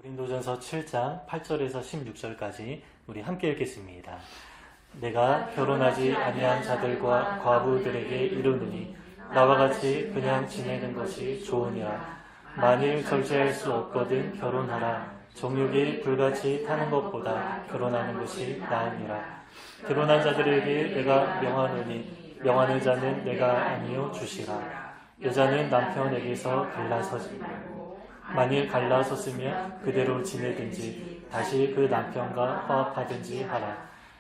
고린도전서 7장 8절에서 16절까지 우리 함께 읽겠습니다. 내가 결혼하지 아니한 자들과 과부들에게 이르노니 나와 같이 그냥 지내는 것이 좋으니라. 만일 절제할 수 없거든 결혼하라. 정욕이 불같이 타는 것보다 결혼하는 것이 나으니라. 결혼한 자들에게 내가 명하노니 명하는 자는 내가 아니요 주시라. 여자는 남편에게서 갈라서지 말고 만일 갈라섰으면 그대로 지내든지 다시 그 남편과 화합하든지 하라.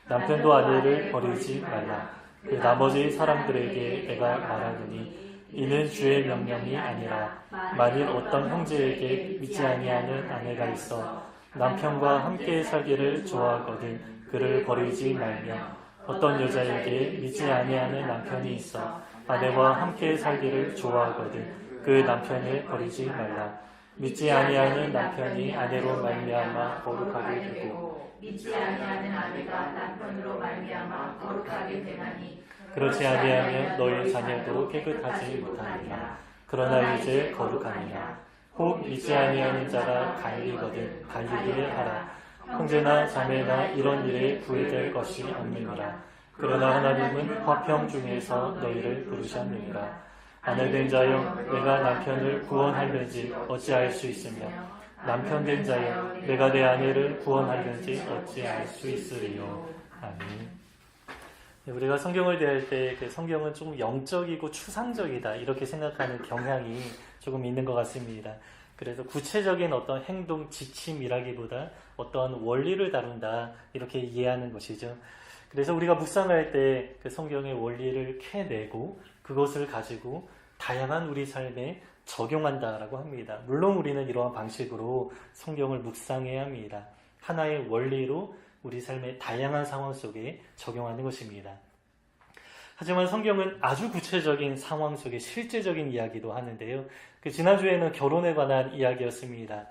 남편도 아내를 버리지 말라. 그 나머지 사람들에게 내가 말하노니 이는 주의 명령이 아니라 만일 어떤 형제에게 믿지 아니하는 아내가 있어 남편과 함께 살기를 좋아하거든 그를 버리지 말며 어떤 여자에게 믿지 아니하는 남편이 있어 아내와 함께 살기를 좋아하거든 그 남편을 버리지 말라. 믿지 아니하는 남편이 아내로 말미암아 거룩하게 되고 믿지 아니하는 아내가 남편으로 말미암아 거룩하게 되나니 그렇지 아니하면 너희 자녀도 깨끗하지 못하니라. 그러나 이제 거룩하니라. 혹 믿지 아니하는 자가 갈리거든 갈리게 하라. 형제나 자매나 이런 일에 구애될 것이 없느니라. 그러나 하나님은 화평 중에서 너희를 부르셨느니라. 아내된 자여 내가 남편을 구원하려지 어찌할 수 있으며 남편된 자여 내가 내 아내를 구원하려지 어찌할 수 있으리요. 아멘. 우리가 성경을 대할 때 그 성경은 좀 영적이고 추상적이다 이렇게 생각하는 경향이 조금 있는 것 같습니다. 그래서 구체적인 어떤 행동 지침이라기보다 어떤 원리를 다룬다 이렇게 이해하는 것이죠. 그래서 우리가 묵상할 때 그 성경의 원리를 캐내고 그것을 가지고 다양한 우리 삶에 적용한다라고 합니다. 물론 우리는 이러한 방식으로 성경을 묵상해야 합니다. 하나의 원리로 우리 삶의 다양한 상황 속에 적용하는 것입니다. 하지만 성경은 아주 구체적인 상황 속에 실제적인 이야기도 하는데요. 지난주에는 결혼에 관한 이야기였습니다.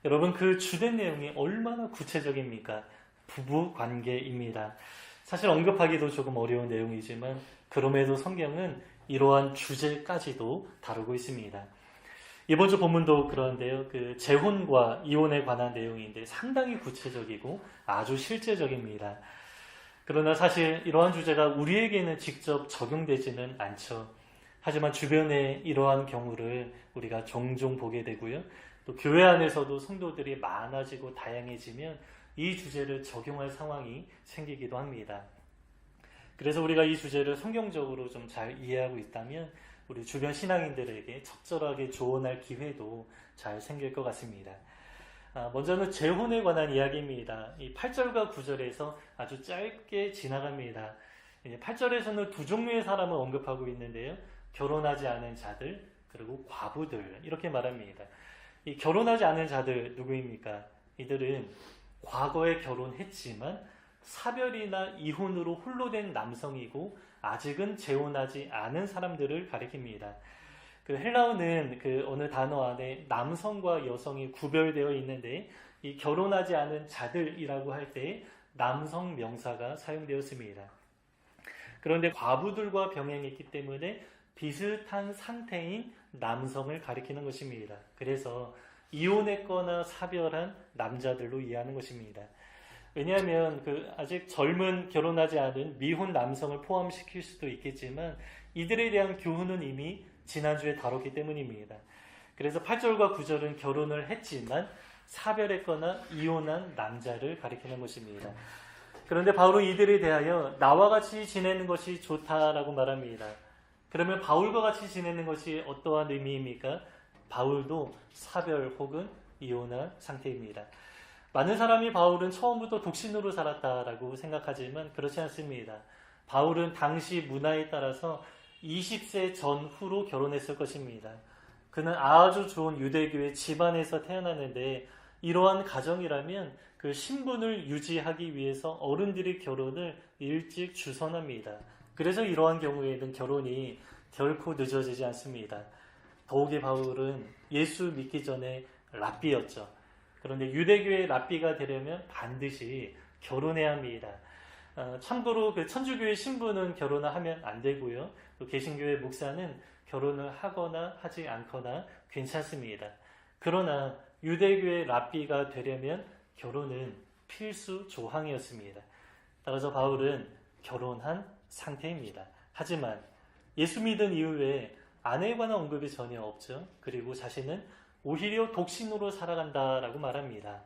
여러분 그 주된 내용이 얼마나 구체적입니까? 부부 관계입니다. 사실 언급하기도 조금 어려운 내용이지만 그럼에도 성경은 이러한 주제까지도 다루고 있습니다. 이번 주 본문도 그런데요. 재혼과 이혼에 관한 내용인데 상당히 구체적이고 아주 실제적입니다. 그러나 사실 이러한 주제가 우리에게는 직접 적용되지는 않죠. 하지만 주변에 이러한 경우를 우리가 종종 보게 되고요. 또 교회 안에서도 성도들이 많아지고 다양해지면 이 주제를 적용할 상황이 생기기도 합니다. 그래서 우리가 이 주제를 성경적으로 좀 잘 이해하고 있다면 우리 주변 신앙인들에게 적절하게 조언할 기회도 잘 생길 것 같습니다. 먼저는 재혼에 관한 이야기입니다. 이 8절과 9절에서 아주 짧게 지나갑니다. 8절에서는 두 종류의 사람을 언급하고 있는데요. 결혼하지 않은 자들 그리고 과부들 이렇게 말합니다. 이 결혼하지 않은 자들 누구입니까? 이들은 과거에 결혼했지만 사별이나 이혼으로 홀로 된 남성이고 아직은 재혼하지 않은 사람들을 가리킵니다. 헬라어는 어느 단어 안에 남성과 여성이 구별되어 있는데 이 결혼하지 않은 자들이라고 할 때 남성 명사가 사용되었습니다. 그런데 과부들과 병행했기 때문에 비슷한 상태인 남성을 가리키는 것입니다. 그래서 이혼했거나 사별한 남자들로 이해하는 것입니다. 왜냐하면 아직 젊은 결혼하지 않은 미혼 남성을 포함시킬 수도 있겠지만 이들에 대한 교훈은 이미 지난주에 다뤘기 때문입니다. 그래서 8절과 9절은 결혼을 했지만 사별했거나 이혼한 남자를 가리키는 것입니다. 그런데 바울은 이들에 대하여 나와 같이 지내는 것이 좋다라고 말합니다. 그러면 바울과 같이 지내는 것이 어떠한 의미입니까? 바울도 사별 혹은 이혼한 상태입니다. 많은 사람이 바울은 처음부터 독신으로 살았다라고 생각하지만 그렇지 않습니다. 바울은 당시 문화에 따라서 20세 전후로 결혼했을 것입니다. 그는 아주 좋은 유대교의 집안에서 태어났는데 이러한 가정이라면 그 신분을 유지하기 위해서 어른들이 결혼을 일찍 주선합니다. 그래서 이러한 경우에는 결혼이 결코 늦어지지 않습니다. 더욱이 바울은 예수 믿기 전에 랍비였죠. 그런데 유대교의 랍비가 되려면 반드시 결혼해야 합니다. 참고로 천주교의 신부는 결혼을 하면 안 되고요. 또 개신교의 목사는 결혼을 하거나 하지 않거나 괜찮습니다. 그러나 유대교의 랍비가 되려면 결혼은 필수 조항이었습니다. 따라서 바울은 결혼한 상태입니다. 하지만 예수 믿은 이후에 아내에 관한 언급이 전혀 없죠. 그리고 자신은 오히려 독신으로 살아간다라고 말합니다.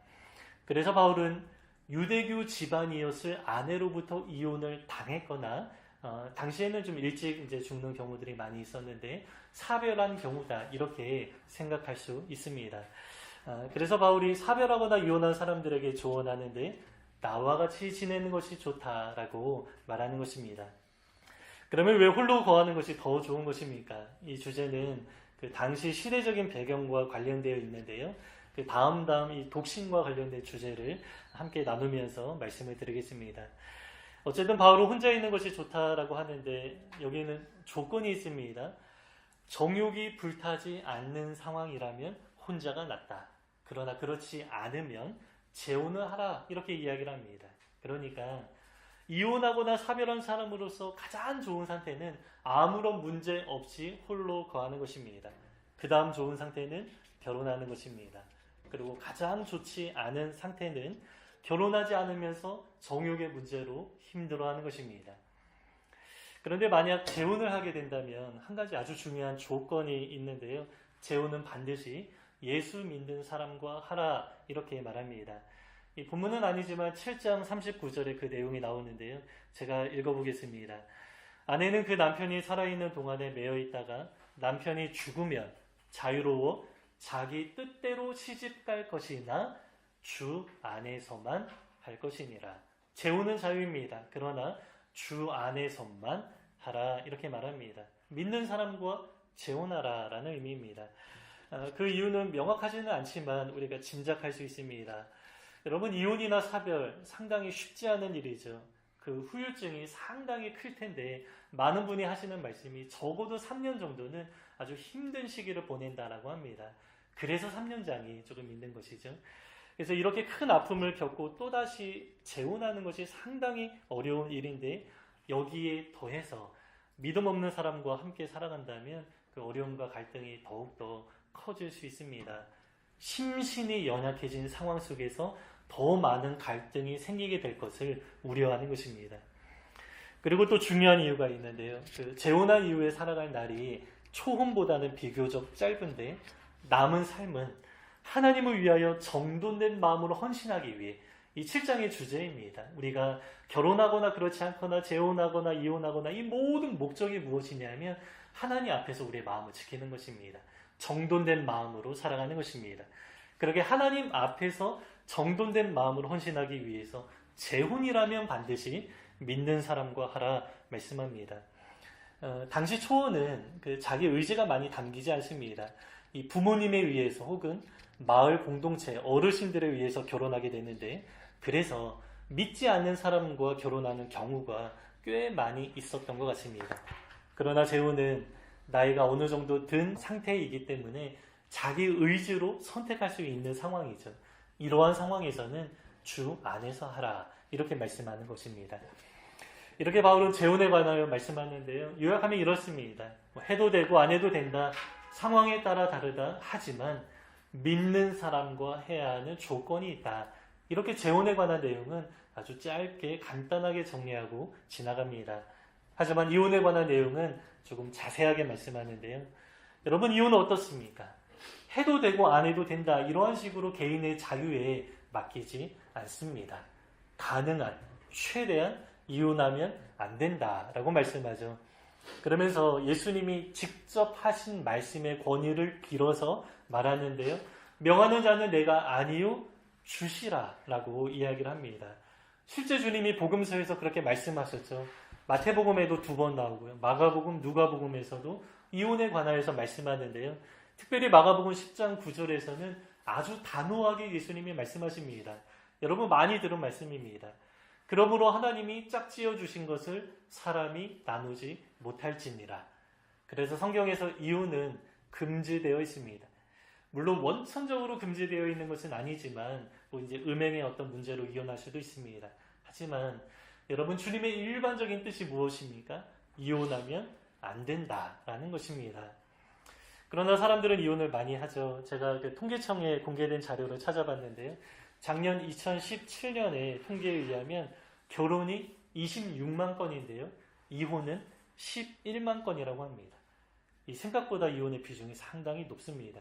그래서 바울은 유대교 집안이었을 아내로부터 이혼을 당했거나 당시에는 좀 일찍 이제 죽는 경우들이 많이 있었는데 사별한 경우다 이렇게 생각할 수 있습니다. 그래서 바울이 사별하거나 이혼한 사람들에게 조언하는데 나와 같이 지내는 것이 좋다라고 말하는 것입니다. 그러면 왜 홀로 거하는 것이 더 좋은 것입니까? 이 주제는 그 당시 시대적인 배경과 관련되어 있는데요. 그 다음 이 독신과 관련된 주제를 함께 나누면서 말씀을 드리겠습니다. 어쨌든 바울은 혼자 있는 것이 좋다라고 하는데 여기는 조건이 있습니다. 정욕이 불타지 않는 상황이라면 혼자가 낫다. 그러나 그렇지 않으면 재혼을 하라 이렇게 이야기를 합니다. 그러니까 이혼하거나 사별한 사람으로서 가장 좋은 상태는 아무런 문제 없이 홀로 거하는 것입니다. 그 다음 좋은 상태는 결혼하는 것입니다. 그리고 가장 좋지 않은 상태는 결혼하지 않으면서 정욕의 문제로 힘들어하는 것입니다. 그런데 만약 재혼을 하게 된다면 한 가지 아주 중요한 조건이 있는데요. 재혼은 반드시 예수 믿는 사람과 하라 이렇게 말합니다. 이 본문은 아니지만 7장 39절에 그 내용이 나오는데요. 제가 읽어보겠습니다. 아내는 그 남편이 살아있는 동안에 매여 있다가 남편이 죽으면 자유로워 자기 뜻대로 시집갈 것이나 주 안에서만 할 것이니라. 재혼은 자유입니다. 그러나 주 안에서만 하라 이렇게 말합니다. 믿는 사람과 재혼하라 라는 의미입니다. 그 이유는 명확하지는 않지만 우리가 짐작할 수 있습니다. 여러분, 이혼이나 사별 상당히 쉽지 않은 일이죠. 그 후유증이 상당히 클 텐데 많은 분이 하시는 말씀이 적어도 3년 정도는 아주 힘든 시기를 보낸다라고 합니다. 그래서 3년장이 조금 있는 것이죠. 그래서 이렇게 큰 아픔을 겪고 또다시 재혼하는 것이 상당히 어려운 일인데 여기에 더해서 믿음 없는 사람과 함께 살아간다면 그 어려움과 갈등이 더욱더 커질 수 있습니다. 심신이 연약해진 상황 속에서 더 많은 갈등이 생기게 될 것을 우려하는 것입니다. 그리고 또 중요한 이유가 있는데요. 그 재혼한 이후에 살아갈 날이 초혼보다는 비교적 짧은데 남은 삶은 하나님을 위하여 정돈된 마음으로 헌신하기 위해 이 7장의 주제입니다. 우리가 결혼하거나 그렇지 않거나 재혼하거나 이혼하거나 이 모든 목적이 무엇이냐면 하나님 앞에서 우리의 마음을 지키는 것입니다. 정돈된 마음으로 살아가는 것입니다. 그렇게 하나님 앞에서 정돈된 마음으로 헌신하기 위해서 재혼이라면 반드시 믿는 사람과 하라 말씀합니다. 당시 초혼은 그 자기 의지가 많이 담기지 않습니다. 이 부모님에 의해서 혹은 마을 공동체 어르신들에 의해서 결혼하게 되는데 그래서 믿지 않는 사람과 결혼하는 경우가 꽤 많이 있었던 것 같습니다. 그러나 재혼은 나이가 어느 정도 든 상태이기 때문에 자기 의지로 선택할 수 있는 상황이죠. 이러한 상황에서는 주 안에서 하라 이렇게 말씀하는 것입니다. 이렇게 바울은 재혼에 관하여 말씀하는데요. 요약하면 이렇습니다. 해도 되고 안 해도 된다. 상황에 따라 다르다. 하지만 믿는 사람과 해야 하는 조건이 있다. 이렇게 재혼에 관한 내용은 아주 짧게 간단하게 정리하고 지나갑니다. 하지만 이혼에 관한 내용은 조금 자세하게 말씀하는데요. 여러분, 이혼은 어떻습니까? 해도 되고 안 해도 된다. 이러한 식으로 개인의 자유에 맡기지 않습니다. 가능한, 최대한 이혼하면 안 된다라고 말씀하죠. 그러면서 예수님이 직접 하신 말씀의 권위를 빌어서 말하는데요. 명하는 자는 내가 아니요 주시라 라고 이야기를 합니다. 실제 주님이 복음서에서 그렇게 말씀하셨죠. 마태복음에도 2번 나오고요. 마가복음, 누가복음에서도 이혼에 관하여서 말씀하는데요. 특별히 마가복음 10장 9절에서는 아주 단호하게 예수님이 말씀하십니다. 여러분 많이 들은 말씀입니다. 그러므로 하나님이 짝지어 주신 것을 사람이 나누지 못할지니라. 그래서 성경에서 이혼은 금지되어 있습니다. 물론 원천적으로 금지되어 있는 것은 아니지만 뭐 이제 음행의 어떤 문제로 이혼할 수도 있습니다. 하지만 여러분 주님의 일반적인 뜻이 무엇입니까? 이혼하면 안 된다라는 것입니다. 그러나 사람들은 이혼을 많이 하죠. 제가 그 통계청에 공개된 자료를 찾아봤는데요. 작년 2017년에 통계에 의하면 결혼이 26만 건인데요. 이혼은 11만 건이라고 합니다. 이 생각보다 이혼의 비중이 상당히 높습니다.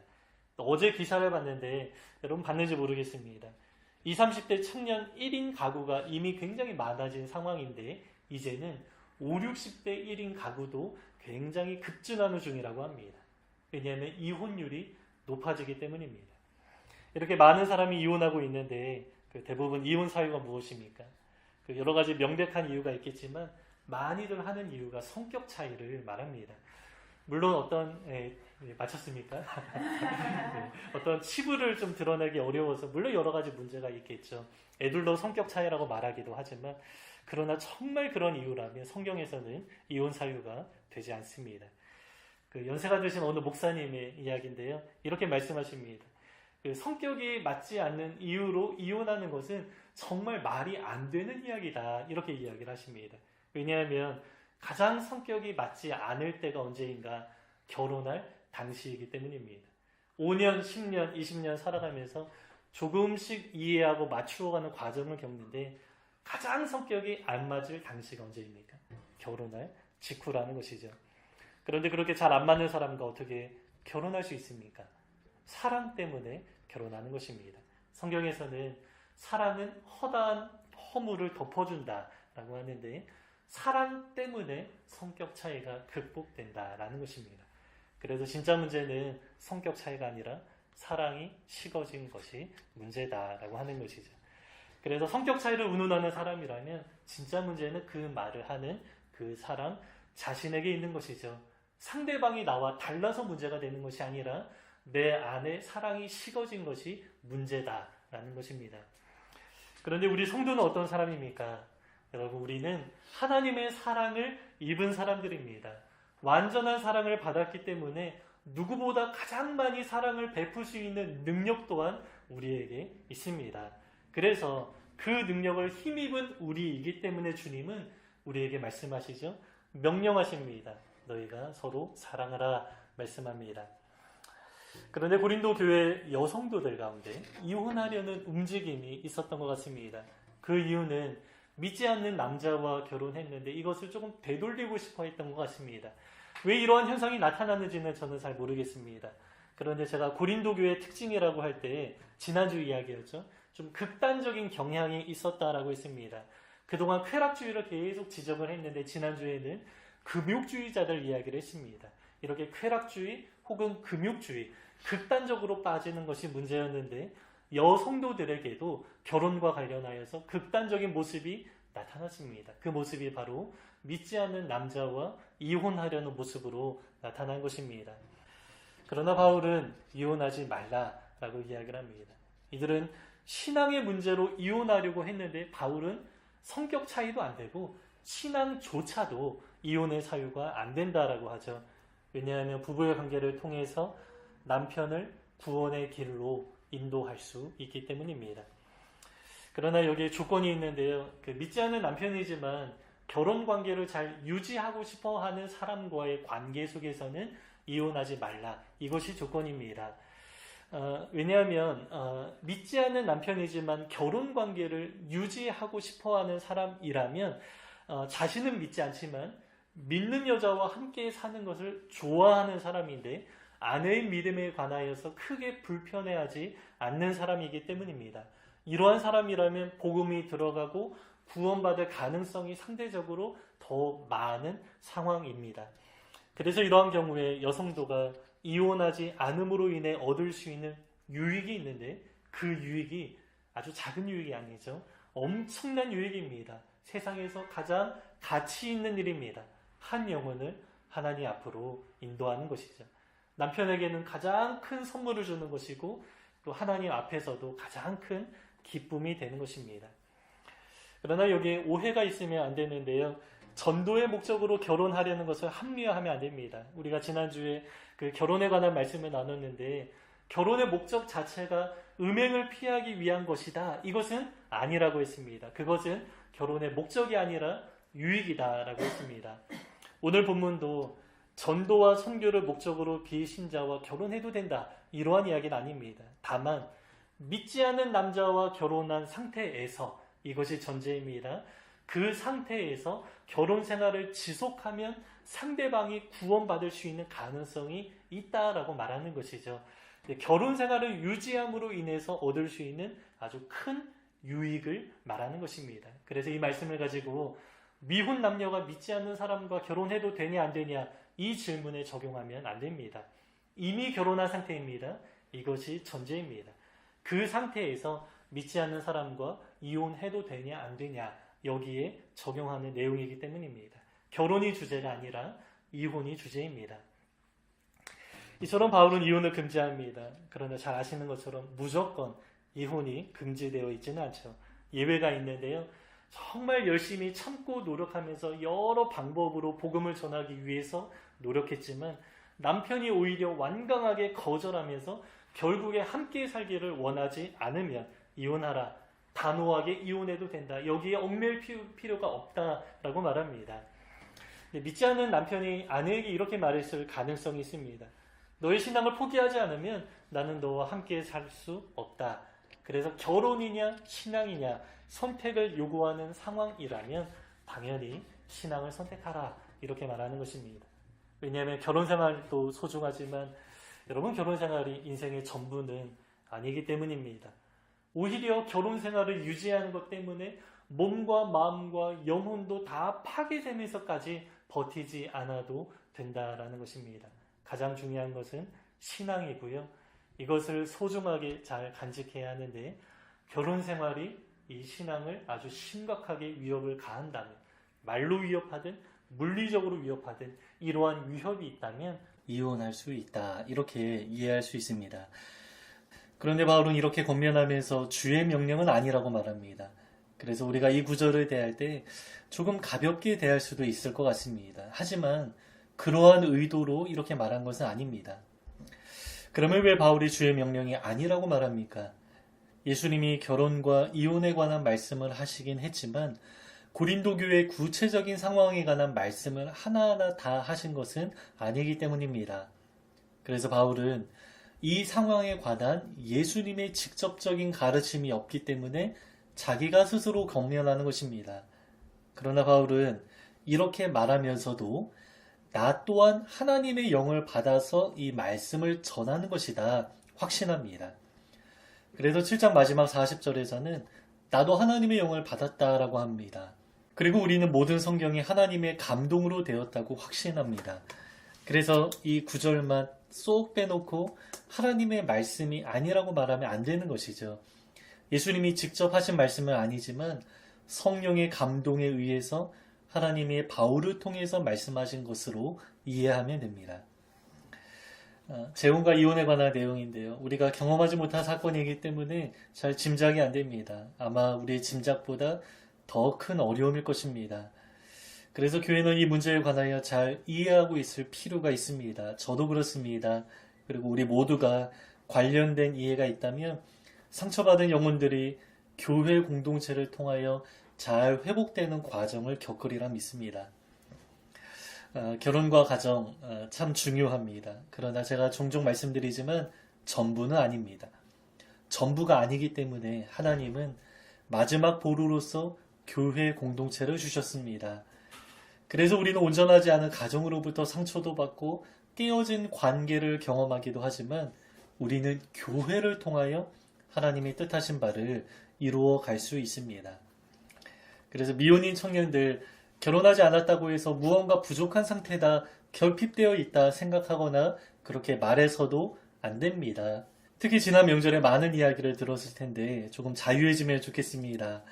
어제 기사를 봤는데 여러분 봤는지 모르겠습니다. 20, 30대 청년 1인 가구가 이미 굉장히 많아진 상황인데 이제는 5, 60대 1인 가구도 굉장히 급증하는 중이라고 합니다. 왜냐하면 이혼율이 높아지기 때문입니다. 이렇게 많은 사람이 이혼하고 있는데 대부분 이혼 사유가 무엇입니까? 여러 가지 명백한 이유가 있겠지만 많이들 하는 이유가 성격 차이를 말합니다. 물론 맞췄습니까? 네, 어떤 치부를 좀 드러내기 어려워서 물론 여러 가지 문제가 있겠죠. 애들도 성격 차이라고 말하기도 하지만 그러나 정말 그런 이유라면 성경에서는 이혼 사유가 되지 않습니다. 연세가 드신 어느 목사님의 이야기인데요. 이렇게 말씀하십니다. 성격이 맞지 않는 이유로 이혼하는 것은 정말 말이 안 되는 이야기다. 이렇게 이야기를 하십니다. 왜냐하면 가장 성격이 맞지 않을 때가 언제인가? 결혼할 당시이기 때문입니다. 5년, 10년, 20년 살아가면서 조금씩 이해하고 맞추어가는 과정을 겪는데 가장 성격이 안 맞을 당시가 언제입니까? 결혼할 직후라는 것이죠. 그런데 그렇게 잘 안 맞는 사람과 어떻게 결혼할 수 있습니까? 사랑 때문에 결혼하는 것입니다. 성경에서는 사랑은 허다한 허물을 덮어준다라고 하는데 사랑 때문에 성격 차이가 극복된다라는 것입니다. 그래서 진짜 문제는 성격 차이가 아니라 사랑이 식어진 것이 문제다라고 하는 것이죠. 그래서 성격 차이를 운운하는 사람이라면 진짜 문제는 그 말을 하는 그 사람 자신에게 있는 것이죠. 상대방이 나와 달라서 문제가 되는 것이 아니라 내 안에 사랑이 식어진 것이 문제다라는 것입니다. 그런데 우리 성도는 어떤 사람입니까? 여러분, 우리는 하나님의 사랑을 입은 사람들입니다. 완전한 사랑을 받았기 때문에 누구보다 가장 많이 사랑을 베풀 수 있는 능력 또한 우리에게 있습니다. 그래서 그 능력을 힘입은 우리이기 때문에 주님은 우리에게 말씀하시죠. 명령하십니다. 너희가 서로 사랑하라 말씀합니다. 그런데 고린도 교회 여성도들 가운데 이혼하려는 움직임이 있었던 것 같습니다. 그 이유는 믿지 않는 남자와 결혼했는데 이것을 조금 되돌리고 싶어 했던 것 같습니다. 왜 이러한 현상이 나타났는지는 저는 잘 모르겠습니다. 그런데 제가 고린도 교회의 특징이라고 할 때 지난주 이야기였죠. 좀 극단적인 경향이 있었다라고 했습니다. 그동안 쾌락주의를 계속 지적을 했는데 지난주에는 금욕주의자들 이야기를 했습니다. 이렇게 쾌락주의 혹은 금욕주의, 극단적으로 빠지는 것이 문제였는데 여성도들에게도 결혼과 관련하여서 극단적인 모습이 나타났습니다. 그 모습이 바로 믿지 않는 남자와 이혼하려는 모습으로 나타난 것입니다. 그러나 바울은 이혼하지 말라라고 이야기를 합니다. 이들은 신앙의 문제로 이혼하려고 했는데 바울은 성격 차이도 안 되고 신앙조차도 이혼의 사유가 안 된다라고 하죠. 왜냐하면 부부의 관계를 통해서 남편을 구원의 길로 인도할 수 있기 때문입니다. 그러나 여기에 조건이 있는데요. 믿지 않는 남편이지만 결혼 관계를 잘 유지하고 싶어 하는 사람과의 관계 속에서는 이혼하지 말라. 이것이 조건입니다. 왜냐하면 믿지 않는 남편이지만 결혼 관계를 유지하고 싶어 하는 사람이라면 자신은 믿지 않지만 믿는 여자와 함께 사는 것을 좋아하는 사람인데 아내의 믿음에 관하여서 크게 불편해하지 않는 사람이기 때문입니다. 이러한 사람이라면 복음이 들어가고 구원받을 가능성이 상대적으로 더 많은 상황입니다. 그래서 이러한 경우에 여성도가 이혼하지 않음으로 인해 얻을 수 있는 유익이 있는데 그 유익이 아주 작은 유익이 아니죠. 엄청난 유익입니다. 세상에서 가장 가치 있는 일입니다. 한 영혼을 하나님 앞으로 인도하는 것이죠. 남편에게는 가장 큰 선물을 주는 것이고 또 하나님 앞에서도 가장 큰 기쁨이 되는 것입니다. 그러나 여기에 오해가 있으면 안 되는데요. 전도의 목적으로 결혼하려는 것을 합리화하면 안 됩니다. 우리가 지난주에 그 결혼에 관한 말씀을 나눴는데 결혼의 목적 자체가 음행을 피하기 위한 것이다. 이것은 아니라고 했습니다. 그것은 결혼의 목적이 아니라 유익이다라고 했습니다. 오늘 본문도 전도와 선교를 목적으로 비신자와 결혼해도 된다. 이러한 이야기는 아닙니다. 다만 믿지 않는 남자와 결혼한 상태에서 이것이 전제입니다. 그 상태에서 결혼 생활을 지속하면 상대방이 구원받을 수 있는 가능성이 있다라고 말하는 것이죠. 결혼 생활을 유지함으로 인해서 얻을 수 있는 아주 큰 유익을 말하는 것입니다. 그래서 이 말씀을 가지고 미혼 남녀가 믿지 않는 사람과 결혼해도 되냐 안 되냐 이 질문에 적용하면 안 됩니다. 이미 결혼한 상태입니다. 이것이 전제입니다. 그 상태에서 믿지 않는 사람과 이혼해도 되냐 안 되냐 여기에 적용하는 내용이기 때문입니다. 결혼이 주제가 아니라 이혼이 주제입니다. 이처럼 바울은 이혼을 금지합니다. 그러나 잘 아시는 것처럼 무조건 이혼이 금지되어 있지는 않죠. 예외가 있는데요. 정말 열심히 참고 노력하면서 여러 방법으로 복음을 전하기 위해서 노력했지만 남편이 오히려 완강하게 거절하면서 결국에 함께 살기를 원하지 않으면 이혼하라. 단호하게 이혼해도 된다. 여기에 얽매일 필요가 없다라고 말합니다. 믿지 않는 남편이 아내에게 이렇게 말했을 가능성이 있습니다. 너의 신앙을 포기하지 않으면 나는 너와 함께 살 수 없다. 그래서 결혼이냐 신앙이냐 선택을 요구하는 상황이라면 당연히 신앙을 선택하라 이렇게 말하는 것입니다. 왜냐하면 결혼 생활도 소중하지만 여러분 결혼 생활이 인생의 전부는 아니기 때문입니다. 오히려 결혼 생활을 유지하는 것 때문에 몸과 마음과 영혼도 다 파괴되면서까지 버티지 않아도 된다라는 것입니다. 가장 중요한 것은 신앙이고요. 이것을 소중하게 잘 간직해야 하는데 결혼 생활이 이 신앙을 아주 심각하게 위협을 가한다면 말로 위협하든 물리적으로 위협하든 이러한 위협이 있다면 이혼할 수 있다. 이렇게 이해할 수 있습니다. 그런데 바울은 이렇게 권면하면서 주의 명령은 아니라고 말합니다. 그래서 우리가 이 구절을 대할 때 조금 가볍게 대할 수도 있을 것 같습니다. 하지만 그러한 의도로 이렇게 말한 것은 아닙니다. 그러면 왜 바울이 주의 명령이 아니라고 말합니까? 예수님이 결혼과 이혼에 관한 말씀을 하시긴 했지만 고린도 교회의 구체적인 상황에 관한 말씀을 하나하나 다 하신 것은 아니기 때문입니다. 그래서 바울은 이 상황에 관한 예수님의 직접적인 가르침이 없기 때문에 자기가 스스로 권면하는 것입니다. 그러나 바울은 이렇게 말하면서도 나 또한 하나님의 영을 받아서 이 말씀을 전하는 것이다 확신합니다. 그래서 7장 마지막 40절에서는 나도 하나님의 영을 받았다라고 합니다. 그리고 우리는 모든 성경이 하나님의 감동으로 되었다고 확신합니다. 그래서 이 구절만 쏙 빼놓고 하나님의 말씀이 아니라고 말하면 안 되는 것이죠. 예수님이 직접 하신 말씀은 아니지만 성령의 감동에 의해서 하나님이 바울을 통해서 말씀하신 것으로 이해하면 됩니다. 재혼과 이혼에 관한 내용인데요. 우리가 경험하지 못한 사건이기 때문에 잘 짐작이 안 됩니다. 아마 우리의 짐작보다 더 큰 어려움일 것입니다. 그래서 교회는 이 문제에 관하여 잘 이해하고 있을 필요가 있습니다. 저도 그렇습니다. 그리고 우리 모두가 관련된 이해가 있다면 상처받은 영혼들이 교회 공동체를 통하여 잘 회복되는 과정을 겪으리라 믿습니다. 결혼과 가정 참 중요합니다. 그러나 제가 종종 말씀드리지만 전부는 아닙니다. 전부가 아니기 때문에 하나님은 마지막 보루로서 교회 공동체를 주셨습니다. 그래서 우리는 온전하지 않은 가정으로부터 상처도 받고 깨어진 관계를 경험하기도 하지만 우리는 교회를 통하여 하나님의 뜻하신 바를 이루어 갈 수 있습니다. 그래서 미혼인 청년들 결혼하지 않았다고 해서 무언가 부족한 상태다, 결핍되어 있다 생각하거나 그렇게 말해서도 안 됩니다. 특히 지난 명절에 많은 이야기를 들었을 텐데 조금 자유해지면 좋겠습니다.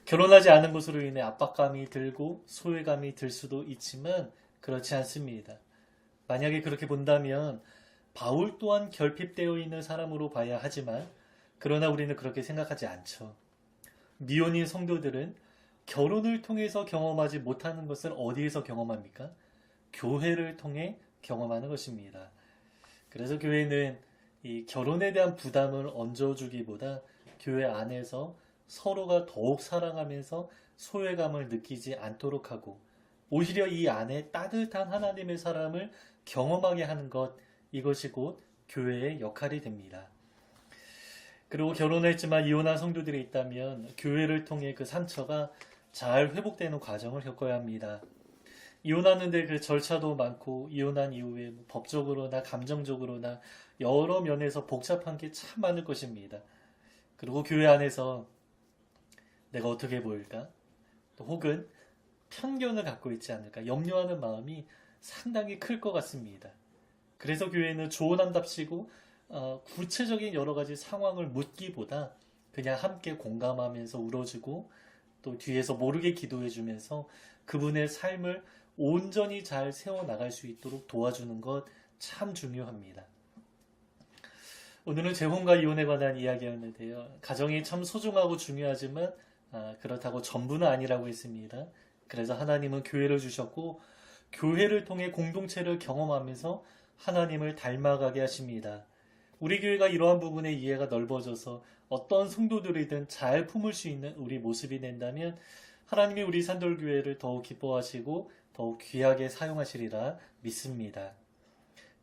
결혼하지 않은 것으로 인해 압박감이 들고 소외감이 들 수도 있지만 그렇지 않습니다. 만약에 그렇게 본다면 바울 또한 결핍되어 있는 사람으로 봐야 하지만 그러나 우리는 그렇게 생각하지 않죠. 미혼인 성도들은 결혼을 통해서 경험하지 못하는 것을 어디에서 경험합니까? 교회를 통해 경험하는 것입니다. 그래서 교회는 이 결혼에 대한 부담을 얹어주기보다 교회 안에서 서로가 더욱 사랑하면서 소외감을 느끼지 않도록 하고 오히려 이 안에 따뜻한 하나님의 사랑을 경험하게 하는 것, 이것이 곧 교회의 역할이 됩니다. 그리고 결혼했지만 이혼한 성도들이 있다면 교회를 통해 그 상처가 잘 회복되는 과정을 겪어야 합니다. 이혼하는데 그 절차도 많고 이혼한 이후에 법적으로나 감정적으로나 여러 면에서 복잡한 게 참 많을 것입니다. 그리고 교회 안에서 내가 어떻게 보일까? 또 혹은 편견을 갖고 있지 않을까? 염려하는 마음이 상당히 클 것 같습니다. 그래서 교회는 조언한답시고 구체적인 여러 가지 상황을 묻기보다 그냥 함께 공감하면서 울어주고 또 뒤에서 모르게 기도해주면서 그분의 삶을 온전히 잘 세워나갈 수 있도록 도와주는 것 참 중요합니다. 오늘은 재혼과 이혼에 관한 이야기였는데요. 가정이 참 소중하고 중요하지만 그렇다고 전부는 아니라고 했습니다. 그래서 하나님은 교회를 주셨고 교회를 통해 공동체를 경험하면서 하나님을 닮아가게 하십니다. 우리 교회가 이러한 부분의 이해가 넓어져서 어떤 성도들이든 잘 품을 수 있는 우리 모습이 된다면 하나님이 우리 산돌교회를 더욱 기뻐하시고 더욱 귀하게 사용하시리라 믿습니다.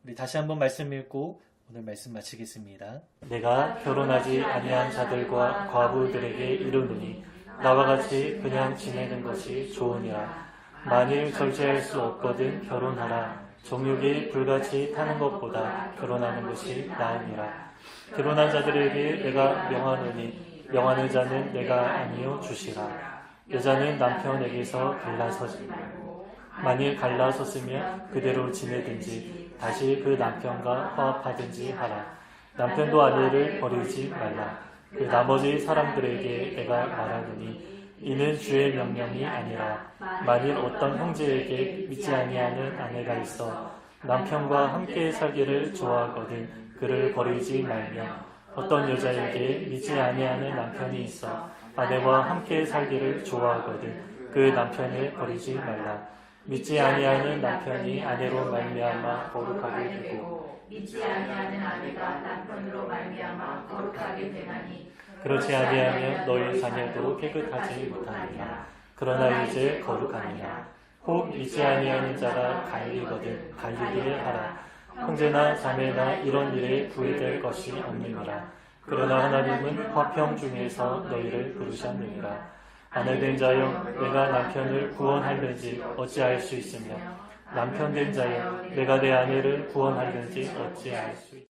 우리 다시 한번 말씀 읽고 오늘 말씀 마치겠습니다. 내가 결혼하지 아니한 자들과 과부들에게 이르노니 나와 같이 그냥 지내는 것이 좋으니라. 만일 절제할 수 없거든 결혼하라. 정욕이 불같이 타는 것보다 결혼하는 것이 나으니라. 결혼한 자들에게 내가 명하노니 명하는 자는 내가 아니요 주시라. 여자는 남편에게서 갈라서지 말고 만일 갈라섰으면 그대로 지내든지 다시 그 남편과 화합하든지 하라. 남편도 아내를 버리지 말라. 그 나머지 사람들에게 내가 말하노니 이는 주의 명령이 아니라 만일 어떤 형제에게 믿지 아니하는 아내가 있어 남편과 함께 살기를 좋아하거든 그를 버리지 말며 어떤 여자에게 믿지 아니하는 남편이 있어 아내와 함께 살기를 좋아하거든 그 남편을 버리지 말라. 믿지 아니하는 남편이 아내로 말미암아 거룩하게 되고 믿지 아니하는 아내가 남편으로 말미암아 거룩하게 되나니 그렇지 아니하면 너희 자녀도 깨끗하지 못하니라. 그러나 이제 거룩하니라. 혹 믿지 아니하는 자가 갈리거든 갈리기를 하라. 형제나 자매나 이런 일에 구애될 것이 없느니라. 그러나 하나님은 화평 중에서 너희를 부르셨느니라. 아내된 자여 내가 남편을 구원하려지 어찌할 수 있으며 남편된 자여 내가 내 아내를 구원하려지 어찌할 수 있으며